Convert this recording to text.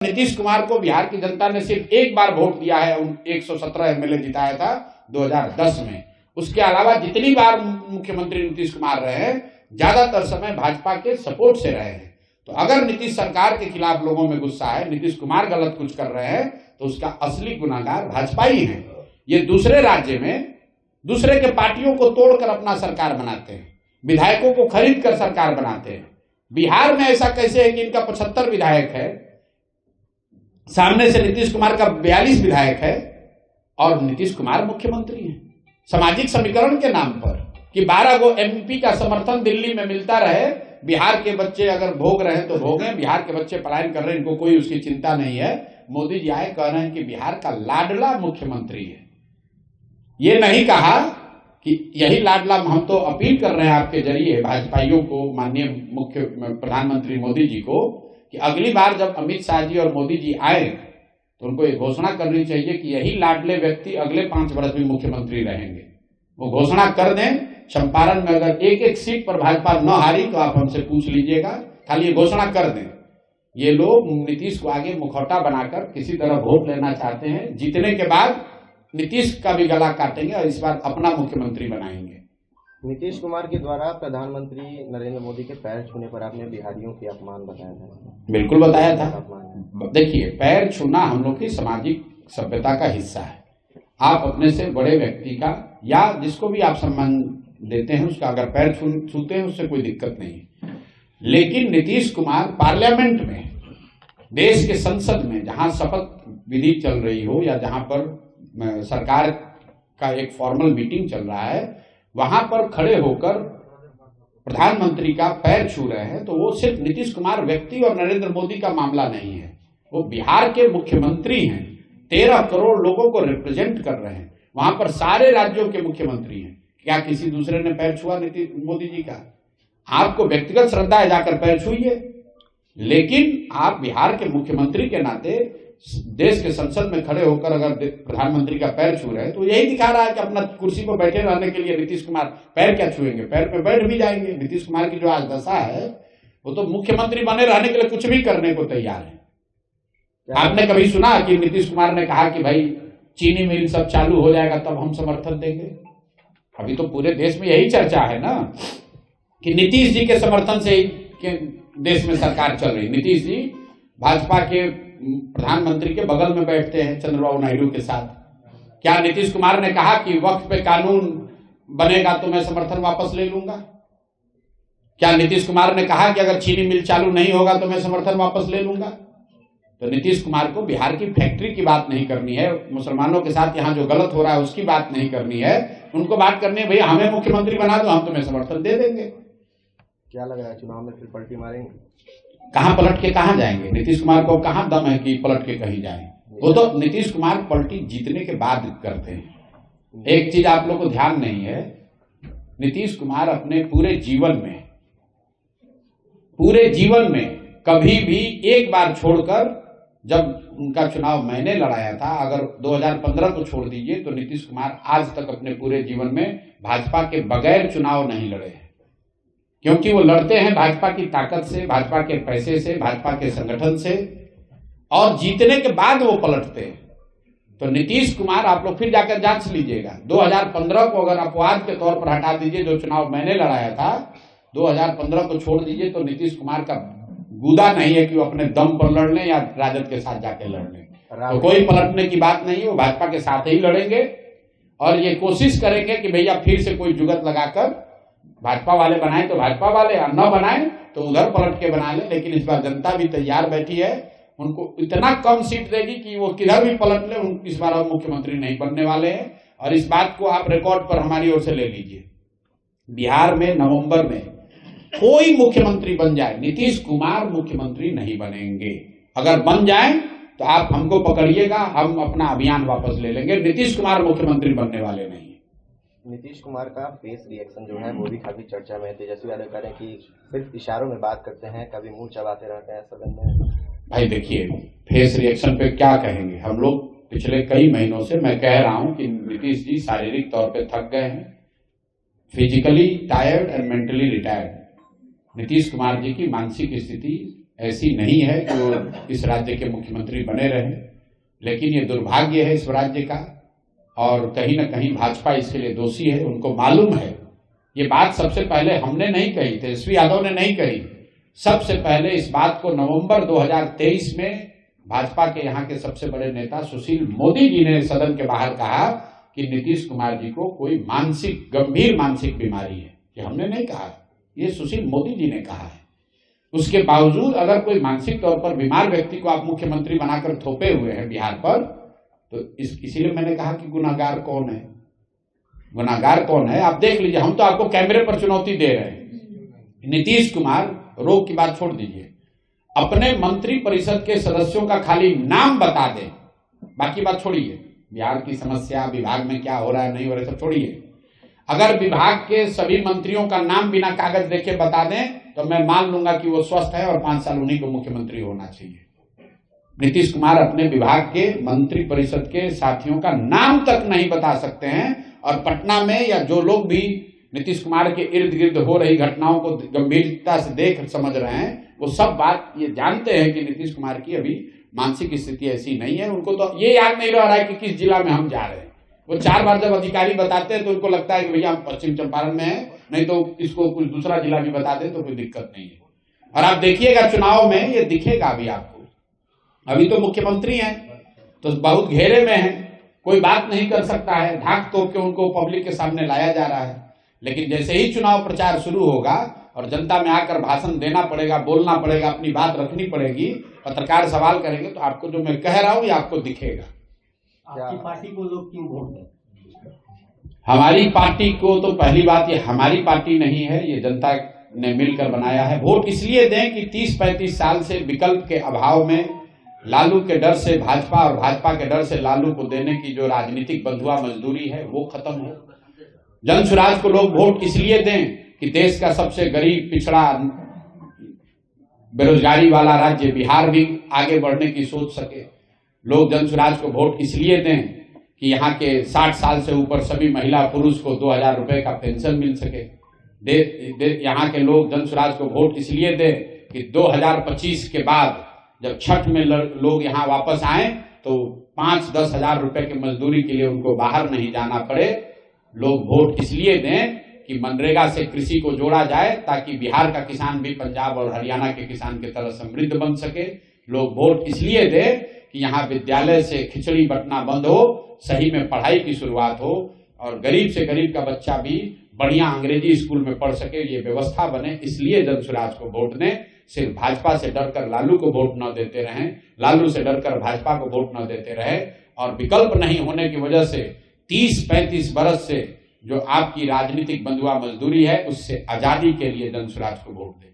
नीतीश कुमार को बिहार की जनता ने सिर्फ एक बार वोट दिया है, 117 एमएलए जिताया था 2010 में। उसके अलावा जितनी बार मुख्यमंत्री नीतीश कुमार रहे हैं, ज्यादातर समय भाजपा के सपोर्ट से रहे हैं। तो अगर नीतीश सरकार के खिलाफ लोगों में गुस्सा है, नीतीश कुमार गलत कुछ कर रहे हैं, तो उसका असली गुनाहगार भाजपा ही है। ये दूसरे राज्य में दूसरे के पार्टियों को तोड़कर अपना सरकार बनाते हैं, विधायकों को खरीद कर सरकार बनाते हैं। बिहार में ऐसा कैसे है कि इनका 75 विधायक है, सामने से नीतीश कुमार का 42 विधायक है और नीतीश कुमार मुख्यमंत्री हैं। सामाजिक समीकरण के नाम पर कि 12 गो एमपी का समर्थन दिल्ली में मिलता रहे, बिहार के बच्चे अगर भोग रहे हैं तो भोगें, बिहार के बच्चे पलायन कर रहे हैं, इनको कोई उसकी चिंता नहीं है। मोदी जी आए कह रहे हैं कि बिहार का लाडला मुख्यमंत्री है। ये नहीं कहा कि यही लाडला, हम तो अपील कर रहे हैं आपके जरिए भाजपाइयों को, माननीय मुख्य प्रधानमंत्री मोदी जी को, कि अगली बार जब अमित शाह जी और मोदी जी आए तो उनको ये घोषणा करनी चाहिए कि यही लाडले व्यक्ति अगले 5 वर्ष में मुख्यमंत्री रहेंगे। वो घोषणा कर दें। चंपारण में अगर एक एक सीट पर भाजपा न हारी तो आप हमसे पूछ लीजिएगा, खाली ये घोषणा कर दें। ये लोग नीतीश को आगे मुखौटा बनाकर किसी तरह वोट लेना चाहते हैं। जीतने के बाद नीतीश का भी गला काटेंगे और इस बार अपना मुख्यमंत्री बनाएंगे। नीतीश कुमार के द्वारा प्रधानमंत्री नरेंद्र मोदी के पैर छूने पर आपने बिहारियों की अपमान बताया था। बिल्कुल बताया था। देखिए, पैर छूना हम लोग की सामाजिक सभ्यता का हिस्सा है। आप अपने से बड़े व्यक्ति का या जिसको भी आप सम्मान देते हैं उसका अगर पैर छूते हैं उससे कोई दिक्कत नहीं। लेकिन नीतीश कुमार पार्लियामेंट में, देश के संसद में जहां शपथ विधि चल रही हो या जहां पर सरकार का एक फॉर्मल मीटिंग चल रहा है, वहां पर खड़े होकर प्रधानमंत्री का पैर छू रहे हैं, तो वो सिर्फ नीतीश कुमार व्यक्ति और नरेंद्र मोदी का मामला नहीं है। वो बिहार के मुख्यमंत्री हैं, 13 करोड़ लोगों को रिप्रेजेंट कर रहे हैं। वहां पर सारे राज्यों के मुख्यमंत्री हैं। क्या किसी दूसरे ने पैर छुआ नीतीश मोदी जी का? आपको व्यक्तिगत श्रद्धा है, जाकर पैर छुइए। लेकिन आप बिहार के मुख्यमंत्री के नाते देश के संसद में खड़े होकर अगर प्रधानमंत्री का पैर छू रहे हैं तो यही दिखा रहा है कि अपना कुर्सी पर बैठे रहने के लिए नीतीश कुमार पैर क्या छुएंगे, पैर पे बैठ भी जाएंगे। नीतीश कुमार की जो आज दशा है, वो तो मुख्यमंत्री बने रहने के लिए कुछ भी करने को तैयार है। आपने कभी सुना कि नीतीश कुमार ने कहा कि भाई चीनी मिल सब चालू हो जाएगा तब हम समर्थन देंगे? अभी तो पूरे देश में यही चर्चा है ना कि नीतीश जी के समर्थन से देश में सरकार चल रही। नीतीश जी भाजपा के प्रधानमंत्री के बगल में बैठते हैं चंद्रबाबू नायडू के साथ। क्या नीतीश कुमार ने कहा कि वक्त पे कानून बनेगा तो मैं समर्थन वापस ले लूंगा? क्या नीतीश कुमार ने कहा कि अगर चीनी मिल चालू नहीं होगा तो मैं समर्थन वापस ले लूंगा? तो नीतीश कुमार को बिहार की फैक्ट्री की बात नहीं करनी है, मुसलमानों के साथ यहाँ जो गलत हो रहा है उसकी बात नहीं करनी है। उनको बात करनी है भैया हमें मुख्यमंत्री बना दो, हम तुम्हें समर्थन दे देंगे। क्या लग रहा है चुनाव में फिर पलटी मारेंगे? कहां पलट के कहां जाएंगे? नीतीश कुमार को कहां दम है कि पलट के कहीं जाए? वो तो नीतीश कुमार पलटी जीतने के बाद करते हैं। एक चीज आप लोग को ध्यान नहीं है, नीतीश कुमार अपने पूरे जीवन में कभी भी एक बार छोड़कर, जब उनका चुनाव मैंने लड़ाया था, अगर 2015 को छोड़ दीजिए तो नीतीश कुमार आज तक अपने पूरे जीवन में भाजपा के बगैर चुनाव नहीं लड़े हैं। क्योंकि वो लड़ते हैं भाजपा की ताकत से, भाजपा के पैसे से, भाजपा के संगठन से, और जीतने के बाद वो पलटते हैं। तो नीतीश कुमार, आप लोग फिर जाकर जांच लीजिएगा, 2015 को अगर अपवाद के तौर पर हटा दीजिए, जो चुनाव मैंने लड़ाया था 2015 को छोड़ दीजिए, तो नीतीश कुमार का गुदा नहीं है कि वो अपने दम पर लड़ लें या राजद के साथ जाके लड़ लें। तो कोई पलटने की बात नहीं है, वो भाजपा के साथ ही लड़ेंगे और ये कोशिश करेंगे कि भैया फिर से कोई जुगत लगाकर भाजपा वाले बनाए तो भाजपा वाले, और न बनाए तो उधर पलट के बना ले। लेकिन इस बार जनता भी तैयार बैठी है, उनको इतना कम सीट देगी कि वो किधर भी पलट ले, इस बार अब मुख्यमंत्री नहीं बनने वाले हैं। और इस बात को आप रिकॉर्ड पर हमारी ओर से ले लीजिए, बिहार में नवंबर में कोई मुख्यमंत्री बन जाए, नीतीश कुमार मुख्यमंत्री नहीं बनेंगे। अगर बन जाए तो आप हमको पकड़िएगा, हम अपना अभियान वापस ले लेंगे। नीतीश कुमार मुख्यमंत्री बनने वाले नहीं। नीतीश कुमार का फेस रिएक्शन जो है वो भी काफी चर्चा में है। तेजस्वी यादव कह रहे हैं कि सिर्फ इशारों में बात करते हैं, कभी मुंह चबाते रहते हैं सदन में। भाई देखिए, फेस रिएक्शन पे क्या कहेंगे हम लोग? पिछले कई महीनों से मैं कह रहा हूं कि नीतीश जी शारीरिक तौर पे थक गए हैं, physically tired and mentally retired. Nitish Kumar ji की मानसिक स्थिति ऐसी नहीं है जो इस राज्य के मुख्यमंत्री बने रहे, लेकिन ये दुर्भाग्य है इस राज्य का और कहीं ना कहीं भाजपा इसके लिए दोषी है। उनको मालूम है, ये बात सबसे पहले हमने नहीं कही, तेजस्वी यादव ने नहीं कही, सबसे पहले इस बात को नवंबर 2023 में भाजपा के यहाँ के सबसे बड़े नेता सुशील मोदी जी ने सदन के बाहर कहा कि नीतीश कुमार जी को कोई गंभीर मानसिक बीमारी है। ये हमने नहीं कहा, ये सुशील मोदी जी ने कहा है। उसके बावजूद अगर कोई मानसिक तौर पर बीमार व्यक्ति को आप मुख्यमंत्री बनाकर थोपे हुए हैं बिहार पर, तो इसीलिए मैंने कहा कि गुनाहगार कौन है, गुनाहगार कौन है आप देख लीजिए। हम तो आपको कैमरे पर चुनौती दे रहे हैं। नीतीश कुमार, रोग की बात छोड़ दीजिए, अपने मंत्री परिषद के सदस्यों का खाली नाम बता दें, बाकी बात छोड़िए, बिहार की समस्या, विभाग में क्या हो रहा है नहीं हो रहा है सब छोड़िए। अगर विभाग के सभी मंत्रियों का नाम बिना कागज देखे बता दें तो मैं मान लूंगा कि वो स्वस्थ है और 5 साल उन्हीं को मुख्यमंत्री होना चाहिए। नीतीश कुमार अपने विभाग के मंत्री परिषद के साथियों का नाम तक नहीं बता सकते हैं और पटना में या जो लोग भी नीतीश कुमार के इर्द गिर्द हो रही घटनाओं को गंभीरता से देख समझ रहे हैं, वो सब बात ये जानते हैं कि नीतीश कुमार की अभी मानसिक स्थिति ऐसी नहीं है। उनको तो ये याद नहीं रह रहा है कि किस जिला में हम जा रहे हैं। वो 4 बार जब अधिकारी बताते हैं तो उनको लगता है कि भैया हम पश्चिम चंपारण में है, नहीं तो इसको कुछ दूसरा जिला भी बता दें तो कोई दिक्कत नहीं है। और आप देखिएगा चुनाव में ये दिखेगा अभी आपको। अभी तो मुख्यमंत्री हैं तो बहुत घेरे में है, कोई बात नहीं कर सकता है, ढाक तोड़ के उनको पब्लिक के सामने लाया जा रहा है। लेकिन जैसे ही चुनाव प्रचार शुरू होगा और जनता में आकर भाषण देना पड़ेगा, बोलना पड़ेगा, अपनी बात रखनी पड़ेगी, पत्रकार सवाल करेंगे, तो आपको जो मैं कह रहा हूं ये आपको दिखेगा। आपकी पार्टी को लोग क्यों वोट दें? हमारी पार्टी को तो पहली बात, ये हमारी पार्टी नहीं है, ये जनता ने मिलकर बनाया है। वोट इसलिए दें कि 30-35 साल से विकल्प के अभाव में लालू के डर से भाजपा और भाजपा के डर से लालू को देने की जो राजनीतिक बंधुआ मजदूरी है वो खत्म हो। जन सुराज को लोग वोट इसलिए दें कि देश का सबसे गरीब, पिछड़ा, बेरोजगारी वाला राज्य बिहार भी आगे बढ़ने की सोच सके। लोग जन सुराज को वोट इसलिए दें कि यहाँ के 60 साल से ऊपर सभी महिला पुरुष को 2000 रुपए का पेंशन मिल सके। यहाँ के लोग जन सुराज को वोट इसलिए दें कि 2025 के बाद जब छठ में लोग यहाँ वापस आए तो 5-10 हजार रुपए की मजदूरी के लिए उनको बाहर नहीं जाना पड़े। लोग वोट इसलिए दें कि मनरेगा से कृषि को जोड़ा जाए ताकि बिहार का किसान भी पंजाब और हरियाणा के किसान की तरह समृद्ध बन सके। लोग वोट इसलिए दें कि यहाँ विद्यालय से खिचड़ी बंटना बंद हो, सही में पढ़ाई की शुरुआत हो और गरीब से गरीब का बच्चा भी बढ़िया अंग्रेजी स्कूल में पढ़ सके, ये व्यवस्था बने। इसलिए जन सुराज को वोट दें। सिर्फ भाजपा से डरकर लालू को वोट न देते रहें, लालू से डरकर भाजपा को वोट न देते रहे और विकल्प नहीं होने की वजह से 30-35 बरस से जो आपकी राजनीतिक बंधुआ मजदूरी है उससे आजादी के लिए जन सुराज को वोट दें।